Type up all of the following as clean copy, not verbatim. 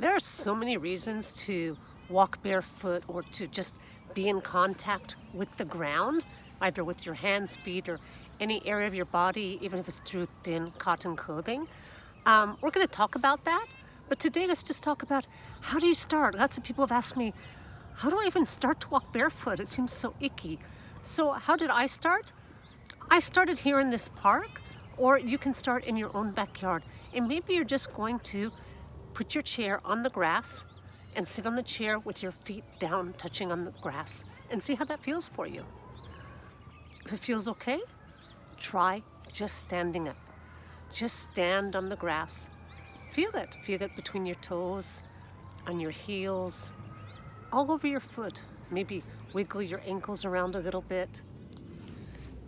There are so many reasons to walk barefoot or to just be in contact with the ground, either with your hands, feet, or any area of your body, even if it's through thin cotton clothing. We're going to talk about that, but today let's just talk about how do you start? Lots of people have asked me, how do I even start to walk barefoot? It seems so icky. So how did I start? I started here in this park, or you can start in your own backyard. And maybe you're just going to put your chair on the grass and sit on the chair with your feet down, touching on the grass, and see how that feels for you. If it feels okay, try just standing up. Just stand on the grass. Feel it. Feel it between your toes, on your heels, all over your foot. Maybe wiggle your ankles around a little bit.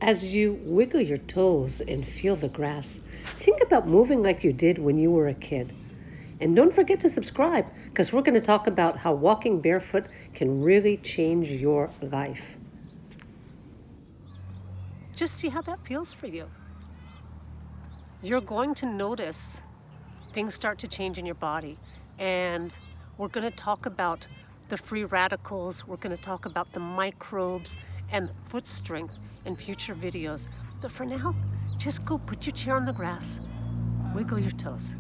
As you wiggle your toes and feel the grass, think about moving like you did when you were a kid. And don't forget to subscribe, because we're going to talk about how walking barefoot can really change your life. Just see how that feels for you. You're going to notice things start to change in your body. And we're going to talk about the free radicals. We're going to talk about the microbes and foot strength in future videos. But for now, just go put your chair on the grass, wiggle your toes.